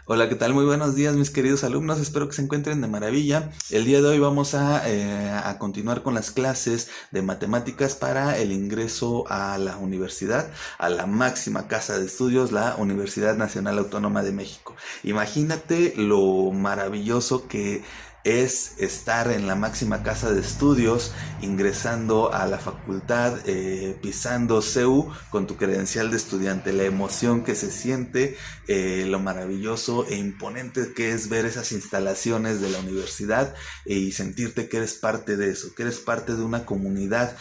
Hola, ¿qué tal? Muy buenos días, mis queridos alumnos. Espero que se encuentren de maravilla. El día de hoy vamos a continuar con las clases de matemáticas para el ingreso a la universidad, a la máxima casa de estudios, la Universidad Nacional Autónoma de México. Imagínate lo maravilloso que es estar en la máxima casa de estudios, ingresando a la facultad, pisando CEU con tu credencial de estudiante, la emoción que se siente, lo maravilloso e imponente que es ver esas instalaciones de la universidad y sentirte que eres parte de eso, que eres parte de una comunidad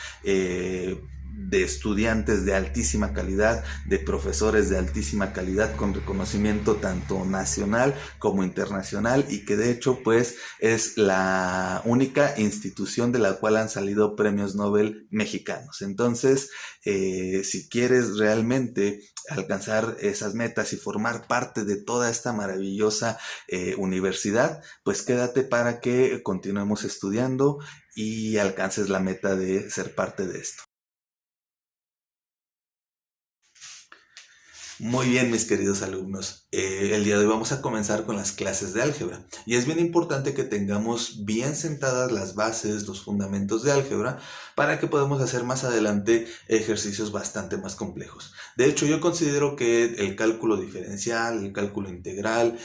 de estudiantes de altísima calidad, de profesores de altísima calidad con reconocimiento tanto nacional como internacional y que de hecho pues es la única institución de la cual han salido premios Nobel mexicanos. Entonces, si quieres realmente alcanzar esas metas y formar parte de toda esta maravillosa universidad, pues quédate para que continuemos estudiando y alcances la meta de ser parte de esto. Muy bien, mis queridos alumnos. El día de hoy vamos a comenzar con las clases de álgebra. Y es bien importante que tengamos bien sentadas las bases, los fundamentos de álgebra, para que podamos hacer más adelante ejercicios bastante más complejos. De hecho, yo considero que el cálculo diferencial, el cálculo integral,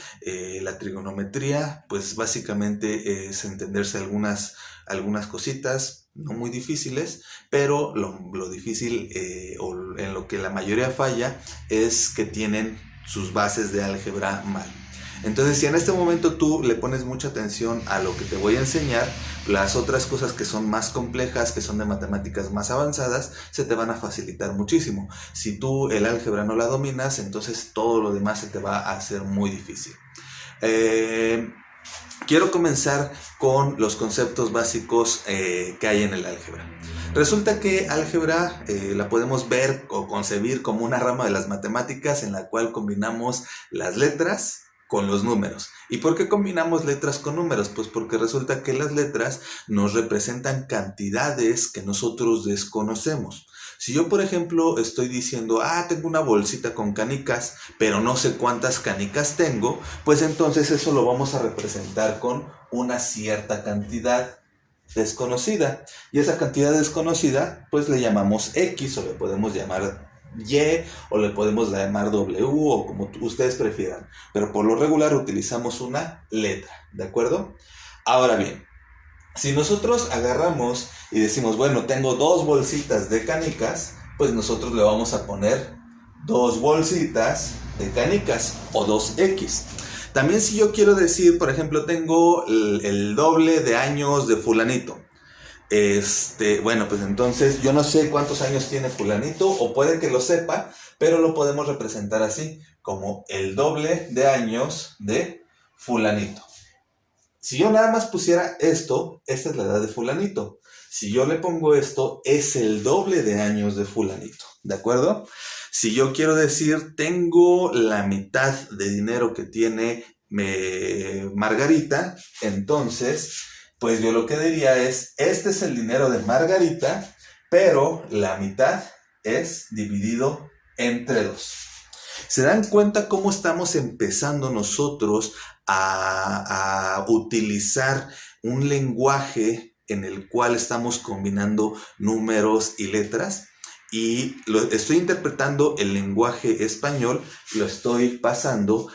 la trigonometría, pues básicamente es entenderse algunas cositas, no muy difíciles, pero lo difícil o en lo que la mayoría falla es que tienen sus bases de álgebra mal. Entonces, si en este momento tú le pones mucha atención a lo que te voy a enseñar, las otras cosas que son más complejas, que son de matemáticas más avanzadas, se te van a facilitar muchísimo. Si tú el álgebra no la dominas, entonces todo lo demás se te va a hacer muy difícil. Eh, Quiero comenzar con los conceptos básicos que hay en el álgebra. Resulta que álgebra la podemos ver o concebir como una rama de las matemáticas en la cual combinamos las letras con los números. ¿Y por qué combinamos letras con números? Pues porque resulta que las letras nos representan cantidades que nosotros desconocemos. Si yo, por ejemplo, estoy diciendo, tengo una bolsita con canicas, pero no sé cuántas canicas tengo, pues entonces eso lo vamos a representar con una cierta cantidad desconocida. Y esa cantidad desconocida, pues le llamamos X o le podemos llamar Y o le podemos llamar W o como ustedes prefieran. Pero por lo regular utilizamos una letra, ¿de acuerdo? Ahora bien, si nosotros agarramos y decimos, bueno, tengo dos bolsitas de canicas, pues nosotros le vamos a poner dos bolsitas de canicas o 2X. También si yo quiero decir, por ejemplo, tengo el doble de años de fulanito. Bueno, pues entonces yo no sé cuántos años tiene fulanito, o puede que lo sepa, pero lo podemos representar así, como el doble de años de fulanito. Si yo nada más pusiera esto, esta es la edad de fulanito. Si yo le pongo esto, es el doble de años de fulanito, ¿de acuerdo? Si yo quiero decir, tengo la mitad de dinero que tiene Margarita, entonces, pues yo lo que diría es, este es el dinero de Margarita, pero la mitad es dividido entre dos. ¿Se dan cuenta cómo estamos empezando nosotros a utilizar un lenguaje en el cual estamos combinando números y letras? Y estoy interpretando el lenguaje español, lo estoy pasando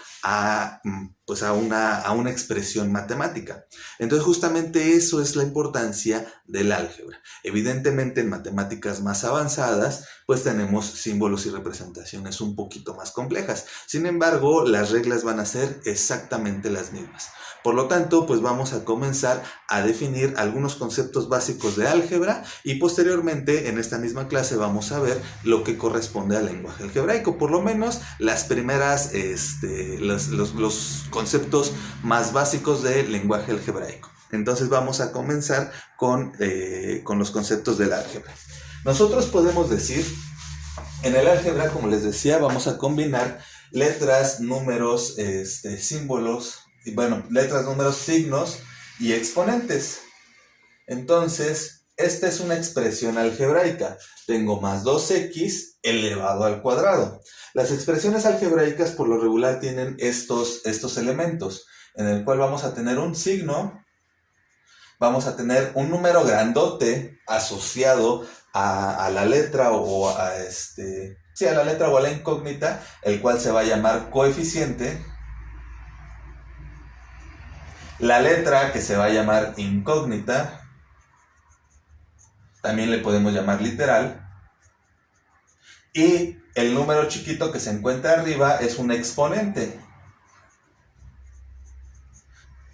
pues a una expresión matemática. Entonces justamente eso es la importancia del álgebra. Evidentemente en matemáticas más avanzadas pues tenemos símbolos y representaciones un poquito más complejas. Sin embargo, las reglas van a ser exactamente las mismas. Por lo tanto, pues vamos a comenzar a definir algunos conceptos básicos de álgebra y posteriormente en esta misma clase vamos a ver lo que corresponde al lenguaje algebraico. Por lo menos las primeras, los conceptos más básicos del lenguaje algebraico. Entonces vamos a comenzar con los conceptos del álgebra. Nosotros podemos decir, en el álgebra, como les decía, vamos a combinar letras, números, símbolos, y bueno, letras, números, signos y exponentes. Entonces, Esta es una expresión algebraica. Tengo más 2x elevado al cuadrado. Las expresiones algebraicas por lo regular tienen estos elementos, en el cual vamos a tener un signo, vamos a tener un número grandote asociado a la letra o a a la letra o a la incógnita, el cual se va a llamar coeficiente. La letra que se va a llamar incógnita, también le podemos llamar literal. Y el número chiquito que se encuentra arriba es un exponente.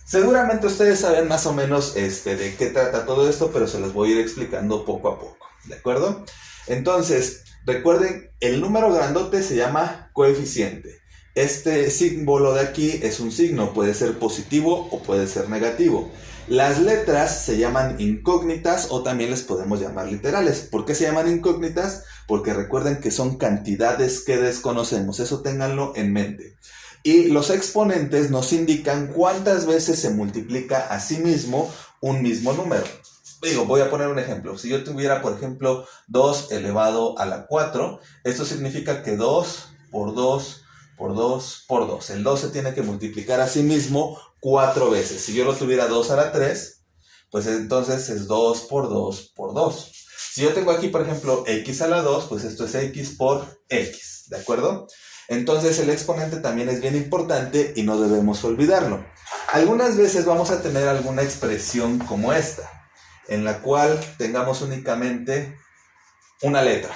Seguramente ustedes saben más o menos de qué trata todo esto, pero se los voy a ir explicando poco a poco, ¿de acuerdo? Entonces, recuerden, el número grandote se llama coeficiente. Este símbolo de aquí es un signo, puede ser positivo o puede ser negativo. Las letras se llaman incógnitas o también les podemos llamar literales. ¿Por qué se llaman incógnitas? Porque recuerden que son cantidades que desconocemos, eso ténganlo en mente. Y los exponentes nos indican cuántas veces se multiplica a sí mismo un mismo número. Voy a poner un ejemplo. Si yo tuviera, por ejemplo, 2 elevado a la 4, esto significa que 2 por 2 por 2 por 2. El 2 se tiene que multiplicar a sí mismo 4 veces. Si yo lo tuviera 2 a la 3, pues entonces es 2 por 2 por 2. Si yo tengo aquí, por ejemplo, x a la 2, pues esto es x por x, ¿de acuerdo? Entonces el exponente también es bien importante y no debemos olvidarlo. Algunas veces vamos a tener alguna expresión como esta, en la cual tengamos únicamente una letra.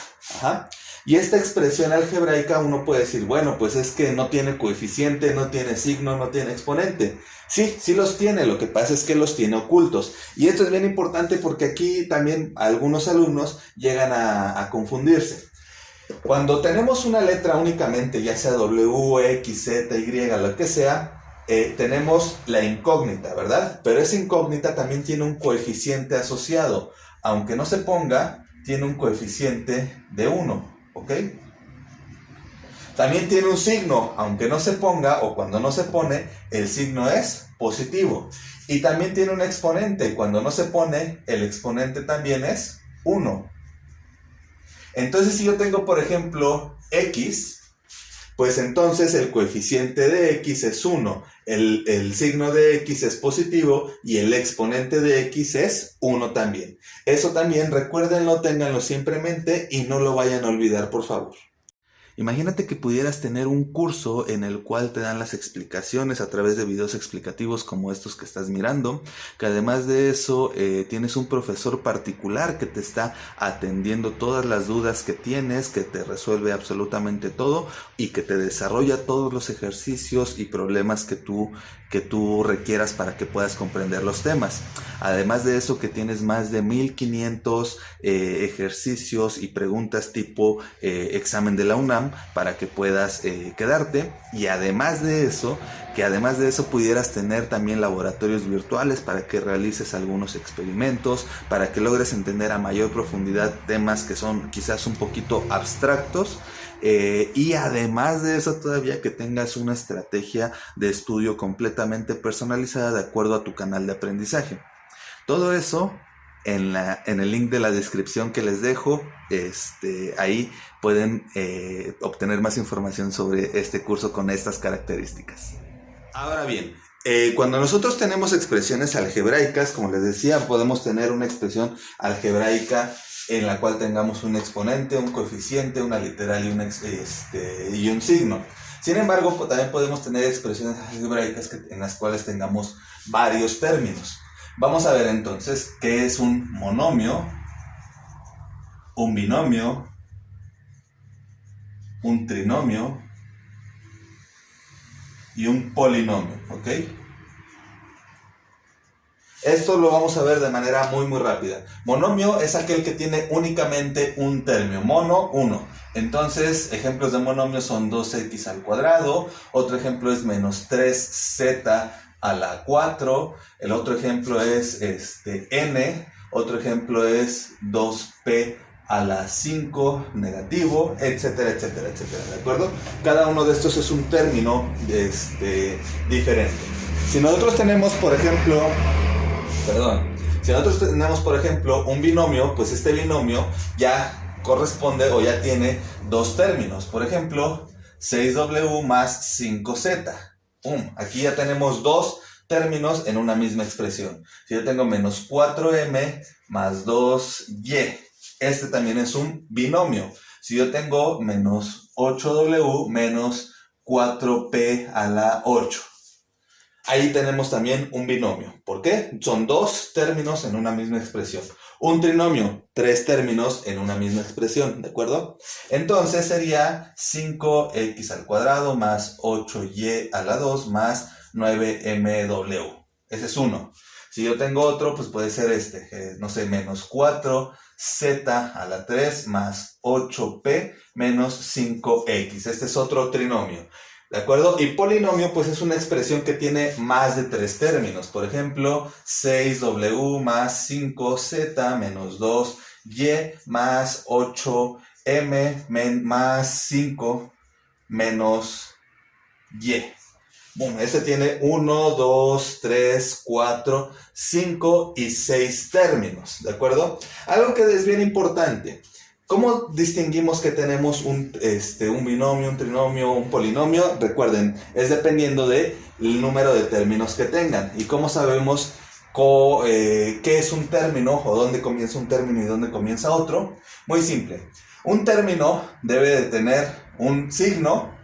Y esta expresión algebraica uno puede decir, bueno, pues es que no tiene coeficiente, no tiene signo, no tiene exponente. Sí, sí los tiene, lo que pasa es que los tiene ocultos. Y esto es bien importante porque aquí también algunos alumnos llegan a confundirse. Cuando tenemos una letra únicamente, ya sea W, X, Z, Y, lo que sea, tenemos la incógnita, ¿verdad? Pero esa incógnita también tiene un coeficiente asociado. Aunque no se ponga, tiene un coeficiente de 1, ¿ok? También tiene un signo, aunque no se ponga o cuando no se pone, el signo es positivo. Y también tiene un exponente, cuando no se pone, el exponente también es 1. Entonces, si yo tengo, por ejemplo, x, pues entonces el coeficiente de x es 1, el signo de x es positivo y el exponente de x es 1 también. Eso también, recuérdenlo, ténganlo siempre en mente y no lo vayan a olvidar, por favor. Imagínate que pudieras tener un curso en el cual te dan las explicaciones a través de videos explicativos como estos que estás mirando, que además de eso tienes un profesor particular que te está atendiendo todas las dudas que tienes, que te resuelve absolutamente todo y que te desarrolla todos los ejercicios y problemas que tú requieras para que puedas comprender los temas. Además de eso, que tienes más de 1500 ejercicios y preguntas tipo examen de la UNAM para que puedas quedarte, y además de eso pudieras tener también laboratorios virtuales para que realices algunos experimentos, para que logres entender a mayor profundidad temas que son quizás un poquito abstractos. Y además de eso todavía que tengas una estrategia de estudio completamente personalizada de acuerdo a tu canal de aprendizaje. Todo eso en el link de la descripción que les dejo, ahí pueden obtener más información sobre este curso con estas características. Ahora bien, cuando nosotros tenemos expresiones algebraicas, como les decía, podemos tener una expresión algebraica en la cual tengamos un exponente, un coeficiente, una literal y un signo. Sin embargo, también podemos tener expresiones algebraicas en las cuales tengamos varios términos. Vamos a ver entonces qué es un monomio, un binomio, un trinomio y un polinomio, ¿ok? Esto lo vamos a ver de manera muy rápida. Monomio es aquel que tiene únicamente un término. Mono, 1. Entonces, ejemplos de monomio son 2x al cuadrado. Otro ejemplo es menos 3z a la 4. El otro ejemplo es n. Otro ejemplo es 2p a la 5 negativo, etcétera, etcétera, etcétera. ¿De acuerdo? Cada uno de estos es un término diferente. Si nosotros tenemos, por ejemplo... Si nosotros tenemos, por ejemplo, un binomio, pues este binomio ya corresponde o ya tiene dos términos. Por ejemplo, 6w más 5z. Aquí ya tenemos dos términos en una misma expresión. Si yo tengo menos 4m más 2y, este también es un binomio. Si yo tengo menos 8w menos 4p a la 8. Ahí tenemos también un binomio. ¿Por qué? Son dos términos en una misma expresión. Un trinomio, tres términos en una misma expresión, ¿de acuerdo? Entonces sería 5x al cuadrado más 8y a la 2 más 9mw. Ese es uno. Si yo tengo otro, pues puede ser no sé, menos 4z a la 3 más 8p menos 5x. Este es otro trinomio. ¿De acuerdo? Y polinomio, pues es una expresión que tiene más de tres términos. Por ejemplo, 6w más 5z menos 2y más 8m más 5 menos y. Este tiene 1, 2, 3, 4, 5 y 6 términos. ¿De acuerdo? Algo que es bien importante. ¿Cómo distinguimos que tenemos un binomio, un trinomio, un polinomio? Recuerden, es dependiendo del número de términos que tengan. ¿Y cómo sabemos qué es un término o dónde comienza un término y dónde comienza otro? Muy simple. Un término debe de tener un signo.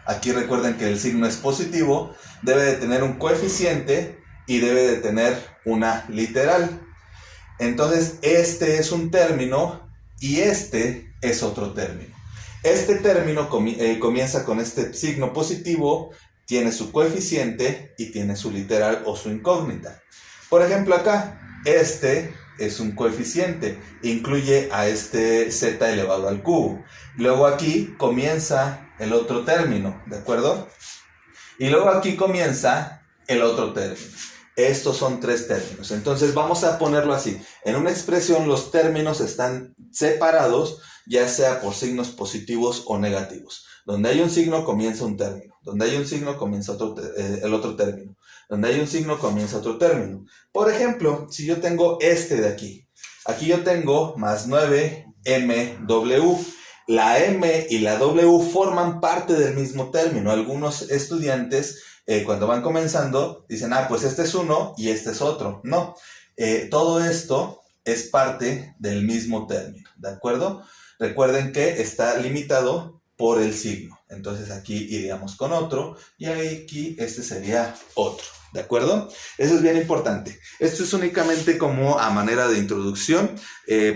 Aquí recuerden que el signo es positivo. Debe de tener un coeficiente y debe de tener una literal. Entonces, este es un término y este es otro término. Este término comienza con este signo positivo, tiene su coeficiente y tiene su literal o su incógnita. Por ejemplo, acá, este es un coeficiente, incluye a este z elevado al cubo. Luego aquí comienza el otro término, ¿de acuerdo? Y luego aquí comienza el otro término. Estos son tres términos. Entonces vamos a ponerlo así. En una expresión los términos están separados, ya sea por signos positivos o negativos. Donde hay un signo comienza un término. Donde hay un signo comienza el otro término. Donde hay un signo comienza otro término. Por ejemplo, si yo tengo este de aquí. Aquí yo tengo más 9mw. La m y la w forman parte del mismo término. Algunos estudiantes cuando van comenzando, dicen, pues este es uno y este es otro. No, todo esto es parte del mismo término, ¿de acuerdo? Recuerden que está limitado por el signo. Entonces aquí iríamos con otro y aquí este sería otro, ¿de acuerdo? Eso es bien importante. Esto es únicamente como a manera de introducción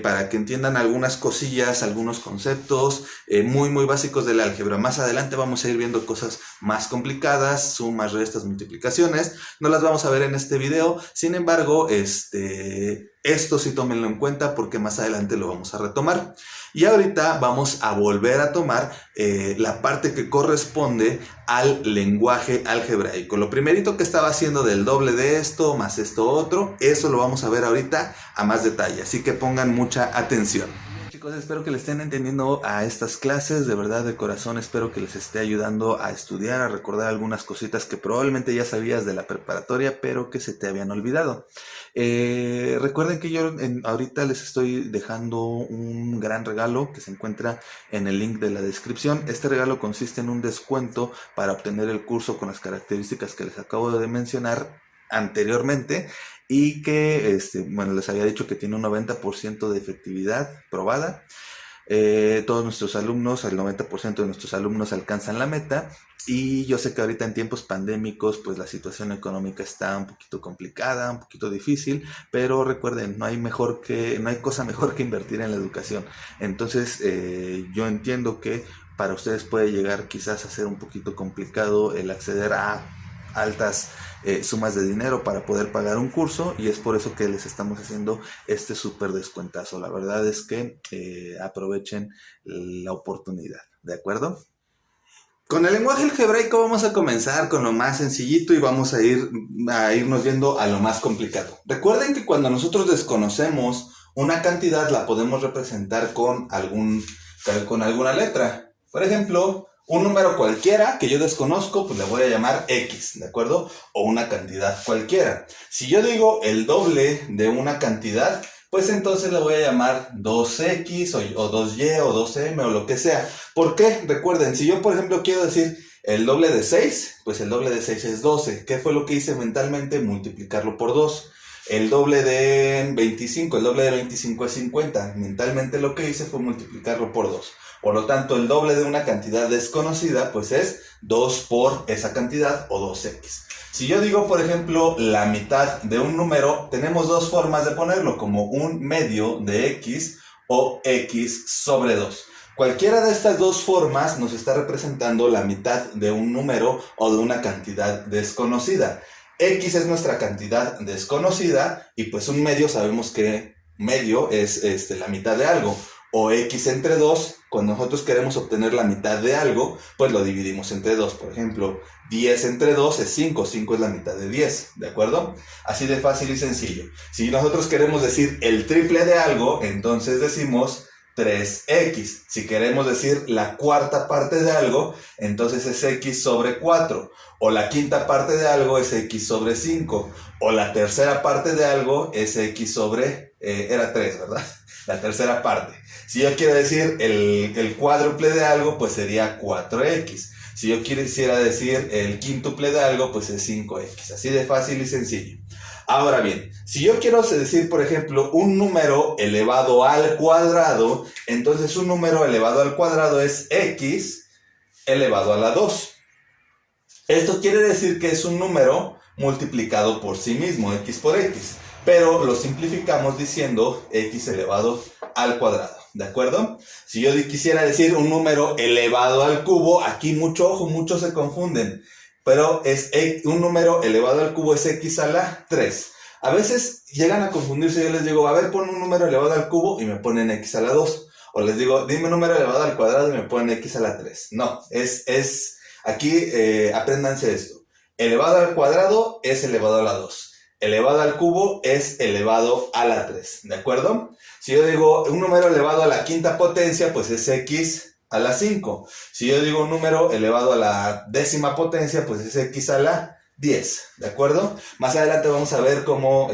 para que entiendan algunas cosillas, algunos conceptos muy básicos del álgebra. Más adelante vamos a ir viendo cosas más complicadas, sumas, restas, multiplicaciones. No las vamos a ver en este video. Sin embargo, esto sí tómenlo en cuenta porque más adelante lo vamos a retomar. Y ahorita vamos a volver a tomar la parte que corresponde al lenguaje algebraico. Lo primerito que estaba haciendo del doble de esto más esto otro, eso lo vamos a ver ahorita a más detalle. Así que pongan mucha atención. Chicos, espero que le estén entendiendo a estas clases, de verdad, de corazón, espero que les esté ayudando a estudiar, a recordar algunas cositas que probablemente ya sabías de la preparatoria, pero que se te habían olvidado. Recuerden que yo ahorita les estoy dejando un gran regalo que se encuentra en el link de la descripción. Este regalo consiste en un descuento para obtener el curso con las características que les acabo de mencionar anteriormente y que, les había dicho que tiene un 90% de efectividad probada. Todos nuestros alumnos, el 90% de nuestros alumnos alcanzan la meta y yo sé que ahorita en tiempos pandémicos pues la situación económica está un poquito complicada, un poquito difícil, pero recuerden, no hay cosa mejor que invertir en la educación. Entonces yo entiendo que para ustedes puede llegar quizás a ser un poquito complicado el acceder a altas sumas de dinero para poder pagar un curso y es por eso que les estamos haciendo este súper descuentazo. La verdad es que aprovechen la oportunidad, ¿de acuerdo? Con el lenguaje algebraico vamos a comenzar con lo más sencillito y vamos a irnos yendo a lo más complicado. Recuerden que cuando nosotros desconocemos una cantidad la podemos representar con alguna letra. Por ejemplo, Un número cualquiera que yo desconozco, pues le voy a llamar X, ¿de acuerdo? O una cantidad cualquiera. Si yo digo el doble de una cantidad, pues entonces le voy a llamar 2X o 2Y o 2M o lo que sea. ¿Por qué? Recuerden, si yo por ejemplo quiero decir el doble de 6, pues el doble de 6 es 12. ¿Qué fue lo que hice mentalmente? Multiplicarlo por 2. El doble de 25 es 50. Mentalmente lo que hice fue multiplicarlo por 2. Por lo tanto, el doble de una cantidad desconocida, pues es 2 por esa cantidad o 2x. Si yo digo, por ejemplo, la mitad de un número, tenemos dos formas de ponerlo, como un medio de x o x sobre 2. Cualquiera de estas dos formas nos está representando la mitad de un número o de una cantidad desconocida. X es nuestra cantidad desconocida y pues un medio sabemos que medio es la mitad de algo. O X entre 2, cuando nosotros queremos obtener la mitad de algo, pues lo dividimos entre 2. Por ejemplo, 10 entre 2 es 5, 5 es la mitad de 10, ¿de acuerdo? Así de fácil y sencillo. Si nosotros queremos decir el triple de algo, entonces decimos 3x. Si queremos decir la cuarta parte de algo, entonces es x sobre 4. O la quinta parte de algo es x sobre 5. O la tercera parte de algo es x sobre... era 3, ¿verdad? La tercera parte. Si yo quiero decir el cuádruple de algo, pues sería 4x. Si yo quisiera decir el quíntuple de algo, pues es 5x. Así de fácil y sencillo. Ahora bien, si yo quiero decir, por ejemplo, un número elevado al cuadrado, entonces un número elevado al cuadrado es x elevado a la 2. Esto quiere decir que es un número multiplicado por sí mismo, x por x. Pero lo simplificamos diciendo x elevado al cuadrado, ¿de acuerdo? Si yo quisiera decir un número elevado al cubo, aquí mucho ojo, muchos se confunden. Pero es un número elevado al cubo es x a la 3. A veces llegan a confundirse, yo les digo, a ver, pon un número elevado al cubo y me ponen x a la 2. O les digo, dime un número elevado al cuadrado y me ponen x a la 3. No, aquí apréndanse esto. Elevado al cuadrado es elevado a la 2. Elevado al cubo es elevado a la 3, ¿de acuerdo? Si yo digo un número elevado a la quinta potencia, pues es x a la 5. Si yo digo un número elevado a la décima potencia, pues es x a la 10, ¿de acuerdo? Más adelante vamos a ver cómo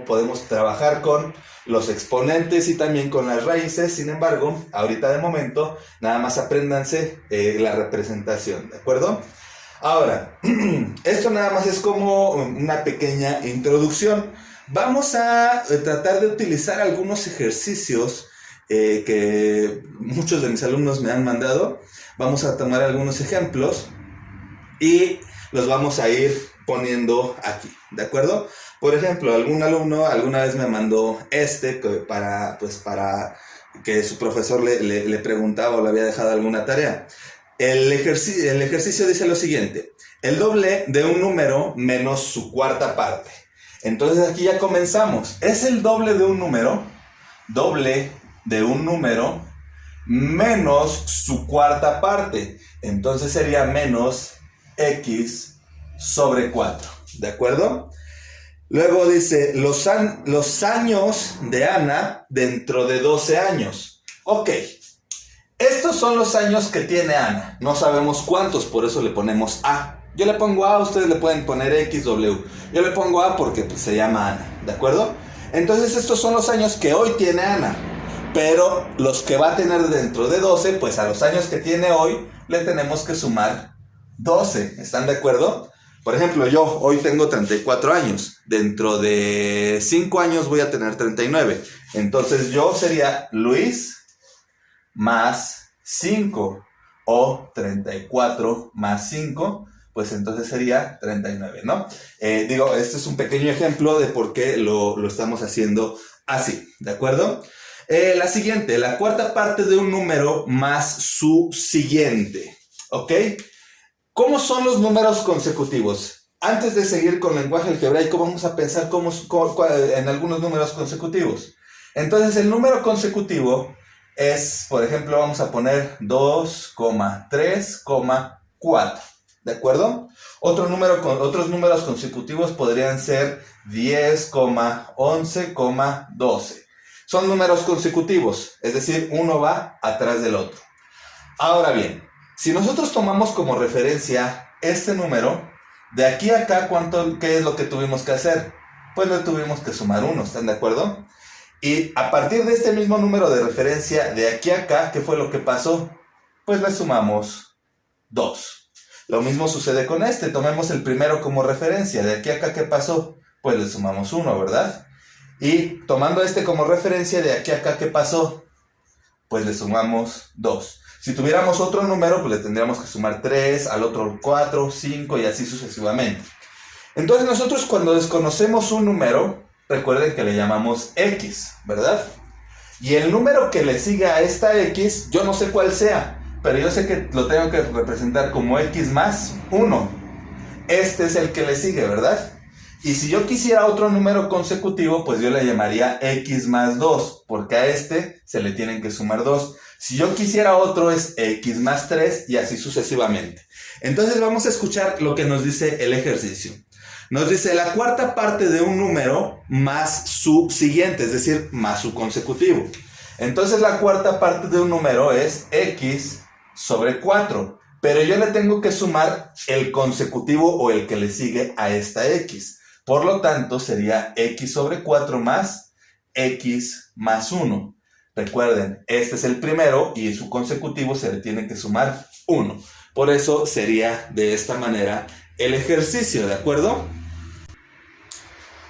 podemos trabajar con los exponentes y también con las raíces. Sin embargo, ahorita de momento, nada más apréndanse la representación, ¿de acuerdo? Ahora, esto nada más es como una pequeña introducción. Vamos a tratar de utilizar algunos ejercicios que muchos de mis alumnos me han mandado. Vamos a tomar algunos ejemplos y los vamos a ir poniendo aquí, ¿de acuerdo? Por ejemplo, algún alumno alguna vez me mandó para que su profesor le preguntaba o le había dejado alguna tarea. El ejercicio dice lo siguiente: el doble de un número menos su cuarta parte. Entonces aquí ya comenzamos. Es el doble de un número menos su cuarta parte. Entonces sería menos x sobre 4. ¿De acuerdo? Luego dice los años de Ana dentro de 12 años. Ok. Estos son los años que tiene Ana. No sabemos cuántos, por eso le ponemos A. Yo le pongo A, ustedes le pueden poner X, W. Yo le pongo A porque pues, se llama Ana, ¿de acuerdo? Entonces estos son los años que hoy tiene Ana. Pero los que va a tener dentro de 12, pues a los años que tiene hoy le tenemos que sumar 12. ¿Están de acuerdo? Por ejemplo, yo hoy tengo 34 años. Dentro de 5 años voy a tener 39. Entonces yo sería Luis más 5, o 34 más 5, pues entonces sería 39, ¿no? Este es un pequeño ejemplo de por qué lo estamos haciendo así, ¿de acuerdo? La siguiente, la cuarta parte de un número más su siguiente, ¿ok? ¿Cómo son los números consecutivos? Antes de seguir con lenguaje algebraico, vamos a pensar en algunos números consecutivos. Entonces, el número consecutivo es, por ejemplo, vamos a poner 2,3,4, ¿de acuerdo? Otros números consecutivos podrían ser 10,11,12. Son números consecutivos, es decir, uno va atrás del otro. Ahora bien, Si nosotros tomamos como referencia este número, de aquí a acá, ¿qué es lo que tuvimos que hacer? Pues le tuvimos que sumar 1, ¿están de acuerdo? Y a partir de este mismo número de referencia, de aquí a acá, ¿qué fue lo que pasó? Pues le sumamos 2. Lo mismo sucede con este, tomemos el primero como referencia, de aquí a acá, ¿qué pasó? Pues le sumamos 1, ¿verdad? Y tomando este como referencia, de aquí a acá, ¿qué pasó? Pues le sumamos 2. Si tuviéramos otro número, pues le tendríamos que sumar 3, al otro 4, 5 y así sucesivamente. Entonces nosotros cuando desconocemos un número, recuerden que le llamamos X, ¿verdad? Y el número que le sigue a esta X, yo no sé cuál sea, pero yo sé que lo tengo que representar como X más 1. Este es el que le sigue, ¿verdad? Y si yo quisiera otro número consecutivo, pues yo le llamaría X más 2, porque a este se le tienen que sumar 2. Si yo quisiera otro es X más 3 y así sucesivamente. Entonces vamos a escuchar lo que nos dice el ejercicio. Nos dice la cuarta parte de un número más su siguiente, es decir, más su consecutivo. Entonces la cuarta parte de un número es X sobre 4. Pero yo le tengo que sumar el consecutivo o el que le sigue a esta X. Por lo tanto, sería X sobre 4 más X más 1. Recuerden, este es el primero y su consecutivo se le tiene que sumar 1. Por eso sería de esta manera el ejercicio, ¿de acuerdo?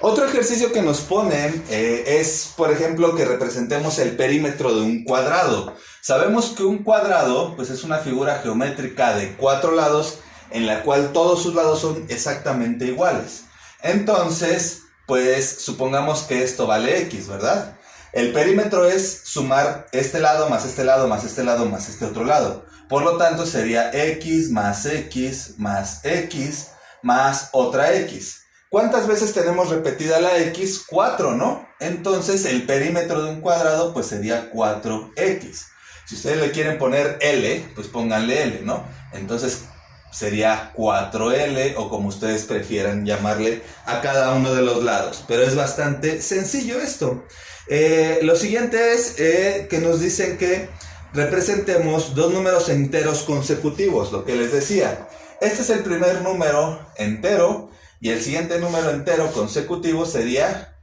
Otro ejercicio que nos ponen es, por ejemplo, que representemos el perímetro de un cuadrado. Sabemos que un cuadrado pues, es una figura geométrica de 4 lados en la cual todos sus lados son exactamente iguales. Entonces, pues supongamos que esto vale X, ¿verdad? El perímetro es sumar este lado más este lado más este lado más este otro lado. Por lo tanto, sería X más X más X más otra X. ¿Cuántas veces tenemos repetida la X? 4, ¿no? Entonces, el perímetro de un cuadrado, pues sería 4X. Si ustedes le quieren poner L, pues pónganle L, ¿no? Entonces, sería 4L o como ustedes prefieran llamarle a cada uno de los lados. Pero es bastante sencillo esto. Lo siguiente es que nos dicen que representemos dos números enteros consecutivos, lo que les decía. Este es el primer número entero y el siguiente número entero consecutivo sería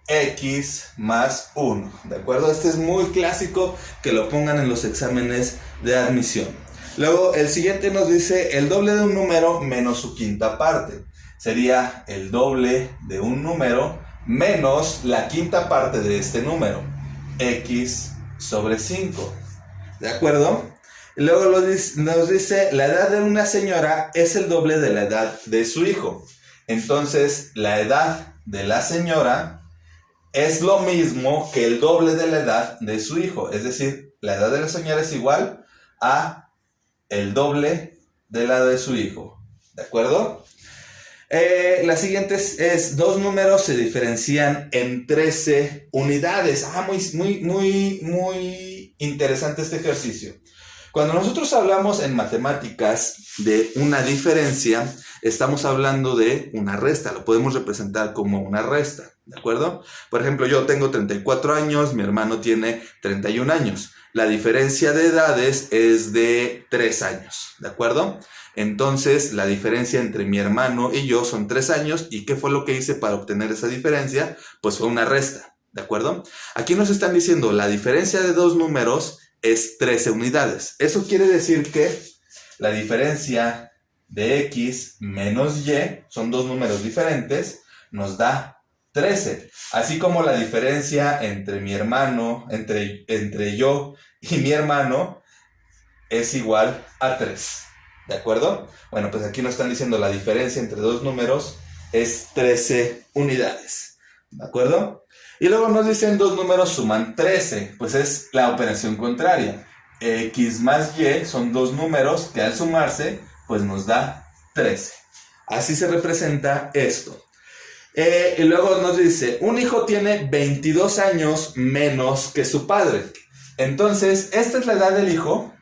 X más 1, ¿de acuerdo? Este es muy clásico que lo pongan en los exámenes de admisión. Luego el siguiente nos dice el doble de un número menos su quinta parte. Sería el doble de un número menos la quinta parte de este número, X sobre 5, ¿de acuerdo? Luego nos dice la edad de una señora es el doble de la edad de su hijo. Entonces la edad de la señora es lo mismo que el doble de la edad de su hijo. Es decir, la edad de la señora es igual a el doble de la de su hijo. ¿De acuerdo? La siguiente es dos números se diferencian en 13 unidades. Muy interesante este ejercicio. Cuando nosotros hablamos en matemáticas de una diferencia, estamos hablando de una resta. Lo podemos representar como una resta, ¿de acuerdo? Por ejemplo, yo tengo 34 años, mi hermano tiene 31 años. La diferencia de edades es de 3 años, ¿de acuerdo? Entonces, la diferencia entre mi hermano y yo son 3 años. ¿Y qué fue lo que hice para obtener esa diferencia? Pues fue una resta, ¿de acuerdo? Aquí nos están diciendo la diferencia de dos números es 13 unidades. Eso quiere decir que la diferencia de X menos Y, son dos números diferentes, nos da 13. Así como la diferencia entre mi hermano, entre yo y mi hermano, es igual a 3. ¿De acuerdo? Bueno, pues aquí nos están diciendo la diferencia entre dos números es 13 unidades. ¿De acuerdo? Y luego nos dicen dos números suman 13. Pues es la operación contraria. X más Y son dos números que al sumarse, pues nos da 13. Así se representa esto. Y luego nos dice, un hijo tiene 22 años menos que su padre. Entonces, esta es la edad del hijo.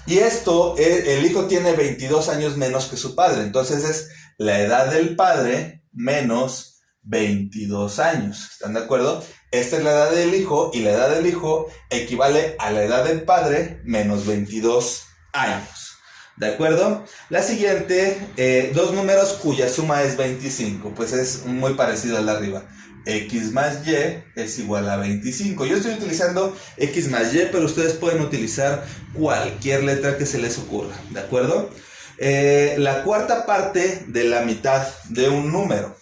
Y esto, el hijo tiene 22 años menos que su padre. Entonces es la edad del padre menos 22 años. ¿Están de acuerdo? Esta es la edad del hijo y la edad del hijo equivale a la edad del padre menos 22 años. ¿De acuerdo? La siguiente, dos números cuya suma es 25, pues es muy parecido al de arriba. X más Y es igual a 25. Yo estoy utilizando X más Y, pero ustedes pueden utilizar cualquier letra que se les ocurra, ¿de acuerdo? La cuarta parte de la mitad de un número.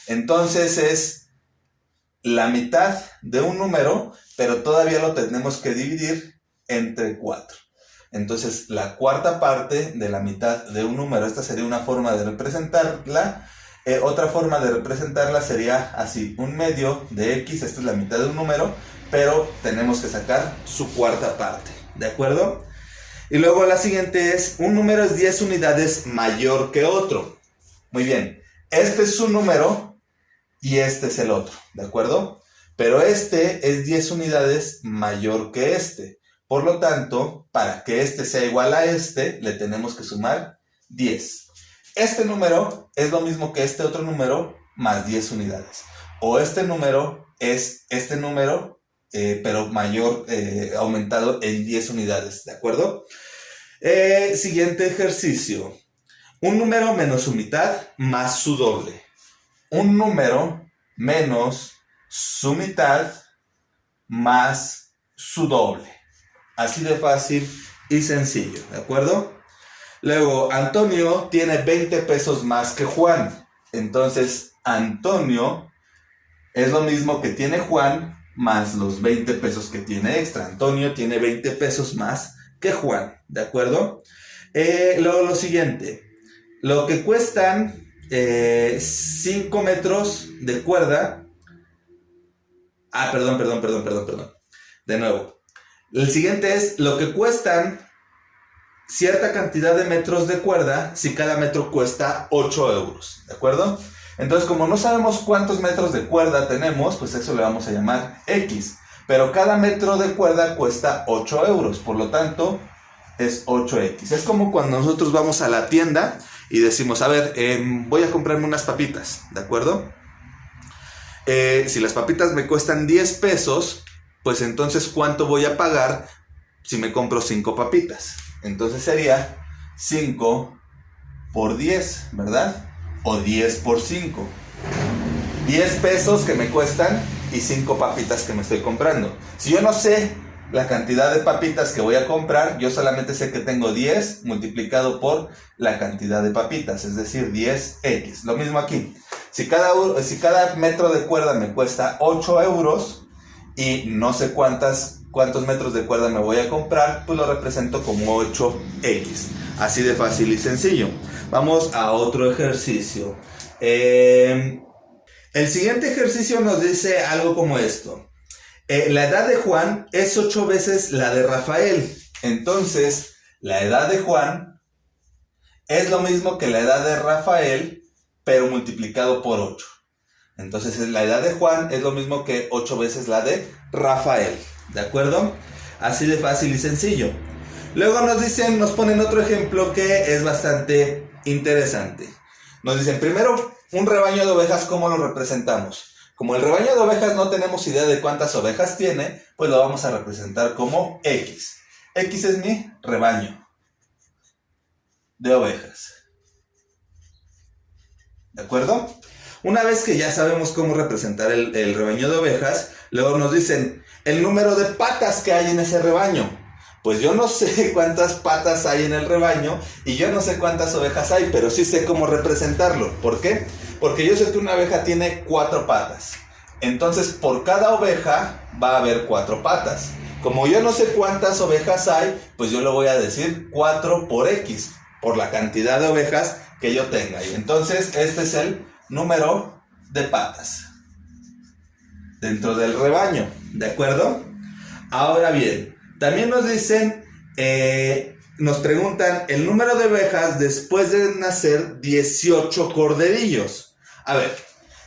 Entonces es la mitad de un número, pero todavía lo tenemos que dividir entre 4. Entonces la cuarta parte de la mitad de un número, esta sería una forma de representarla. Otra forma de representarla sería así, un medio de X, esta es la mitad de un número, pero tenemos que sacar su cuarta parte, ¿de acuerdo? Y luego la siguiente es, un número es 10 unidades mayor que otro. Muy bien, este es su número y este es el otro, ¿de acuerdo? Pero este es 10 unidades mayor que este. Por lo tanto, para que este sea igual a este, le tenemos que sumar 10. Este número es lo mismo que este otro número más 10 unidades. O este número es este número, pero mayor, aumentado en 10 unidades, ¿de acuerdo? Siguiente ejercicio. Un número menos su mitad más su doble. Un número menos su mitad más su doble. Así de fácil y sencillo, ¿de acuerdo? Luego, Antonio tiene 20 pesos más que Juan. Entonces, Antonio es lo mismo que tiene Juan más los 20 pesos que tiene extra. Antonio tiene 20 pesos más que Juan, ¿de acuerdo? Luego lo siguiente. Lo que cuestan 5 metros de cuerda. Perdón. De nuevo. El siguiente es lo que cuestan cierta cantidad de metros de cuerda si cada metro cuesta 8 euros, ¿de acuerdo? Entonces, como no sabemos cuántos metros de cuerda tenemos, pues eso le vamos a llamar X. Pero cada metro de cuerda cuesta 8 euros, por lo tanto, es 8X. Es como cuando nosotros vamos a la tienda y decimos, a ver, voy a comprarme unas papitas, ¿de acuerdo? Si las papitas me cuestan 10 pesos, pues entonces, ¿cuánto voy a pagar si me compro 5 papitas? Entonces sería 5 por 10, ¿verdad? O 10 por 5. 10 pesos que me cuestan y 5 papitas que me estoy comprando. Si yo no sé la cantidad de papitas que voy a comprar, yo solamente sé que tengo 10 multiplicado por la cantidad de papitas, es decir, 10X. Lo mismo aquí. Si cada metro de cuerda me cuesta 8 euros y no sé cuántos metros de cuerda me voy a comprar, pues lo represento como 8X. Así de fácil y sencillo. Vamos a otro ejercicio. El siguiente ejercicio nos dice algo como esto. La edad de Juan es 8 veces la de Rafael. Entonces, la edad de Juan es lo mismo que la edad de Rafael, pero multiplicado por 8. Entonces, la edad de Juan es lo mismo que 8 veces la de Rafael. ¿De acuerdo? Así de fácil y sencillo. Luego nos ponen otro ejemplo que es bastante interesante. Nos dicen, primero, un rebaño de ovejas, ¿cómo lo representamos? Como el rebaño de ovejas no tenemos idea de cuántas ovejas tiene, pues lo vamos a representar como X. X es mi rebaño de ovejas. ¿De acuerdo? Una vez que ya sabemos cómo representar el rebaño de ovejas, luego nos dicen el número de patas que hay en ese rebaño. Pues yo no sé cuántas patas hay en el rebaño y yo no sé cuántas ovejas hay, pero sí sé cómo representarlo. ¿Por qué? Porque yo sé que una oveja tiene 4 patas. Entonces, por cada oveja va a haber 4 patas. Como yo no sé cuántas ovejas hay, pues yo le voy a decir 4 por X, por la cantidad de ovejas que yo tenga. Y entonces, este es el número de patas dentro del rebaño, ¿de acuerdo? Ahora bien, también nos dicen, nos preguntan el número de ovejas después de nacer 18 corderillos. A ver,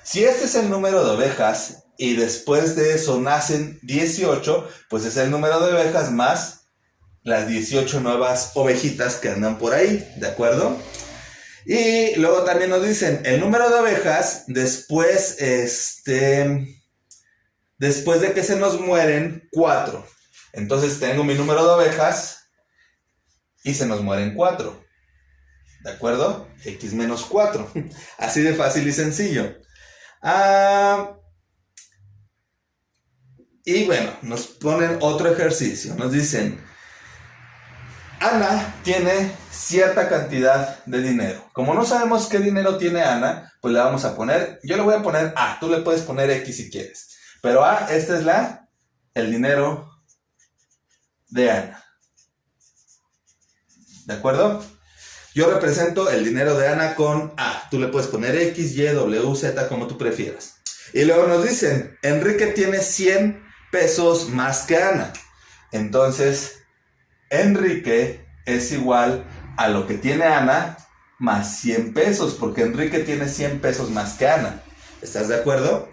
si este es el número de ovejas y después de eso nacen 18, pues es el número de ovejas más las 18 nuevas ovejitas que andan por ahí, ¿de acuerdo? Y luego también nos dicen el número de ovejas después de que se nos mueren 4. Entonces tengo mi número de ovejas y se nos mueren 4. ¿De acuerdo? X menos 4. Así de fácil y sencillo. Y bueno, nos ponen otro ejercicio. Nos dicen, Ana tiene cierta cantidad de dinero. Como no sabemos qué dinero tiene Ana, pues le vamos a poner, yo le voy a poner A, tú le puedes poner X si quieres. Pero A, este es el dinero de Ana. ¿De acuerdo? Yo represento el dinero de Ana con A. Tú le puedes poner X, Y, W, Z, como tú prefieras. Y luego nos dicen, Enrique tiene 100 pesos más que Ana. Entonces, Enrique es igual a lo que tiene Ana más 100 pesos, porque Enrique tiene 100 pesos más que Ana. ¿Estás de acuerdo?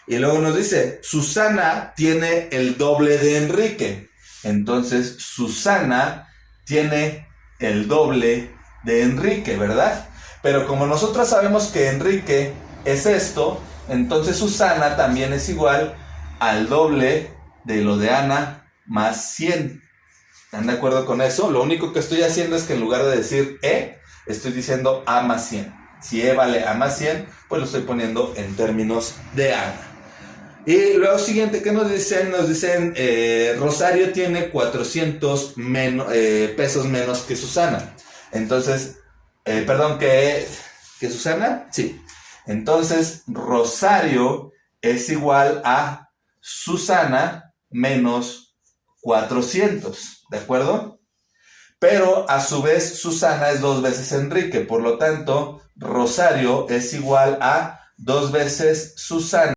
Y luego nos dice, Susana tiene el doble de Enrique. Entonces, Susana tiene el doble de Enrique, ¿verdad? Pero como nosotros sabemos que Enrique es esto, entonces Susana también es igual al doble de lo de Ana más 100. ¿Están de acuerdo con eso? Lo único que estoy haciendo es que en lugar de decir E, estoy diciendo A más 100. Si E vale A más 100, pues lo estoy poniendo en términos de Ana. Y luego siguiente, ¿qué nos dicen? Nos dicen, Rosario tiene 400 pesos menos que Susana. Entonces, perdón, ¿que Susana? Sí. Entonces, Rosario es igual a Susana menos 400, ¿de acuerdo? Pero a su vez Susana es 2 veces Enrique, por lo tanto, Rosario es igual a 2 veces Susana.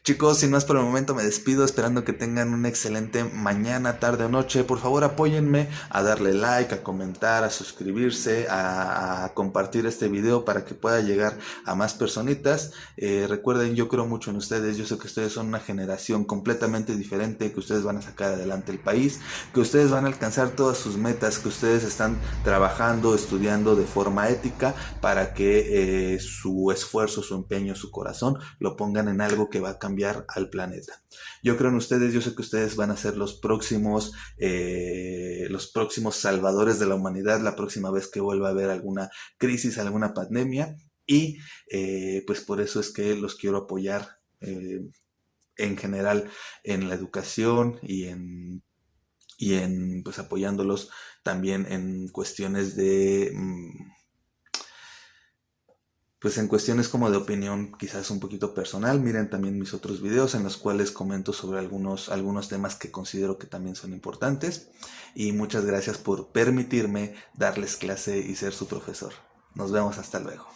Chicos, sin más por el momento me despido, esperando que tengan una excelente mañana, tarde o noche. Por favor, apóyenme a darle like, a comentar, a suscribirse, a compartir este video para que pueda llegar a más personitas. Recuerden, yo creo mucho en ustedes, yo sé que ustedes son una generación completamente diferente, que ustedes van a sacar adelante el país, que ustedes van a alcanzar todas sus metas, que ustedes están trabajando, estudiando de forma ética para que su esfuerzo, su empeño, su corazón lo pongan en algo que va a cambiar al planeta. Yo creo en ustedes, yo sé que ustedes van a ser los próximos salvadores de la humanidad la próxima vez que vuelva a haber alguna crisis, alguna pandemia, y pues por eso es que los quiero apoyar en general en la educación y en pues apoyándolos también en cuestiones de pues en cuestiones como de opinión quizás un poquito personal. Miren también mis otros videos en los cuales comento sobre algunos temas que considero que también son importantes. Y muchas gracias por permitirme darles clase y ser su profesor. Nos vemos, hasta luego.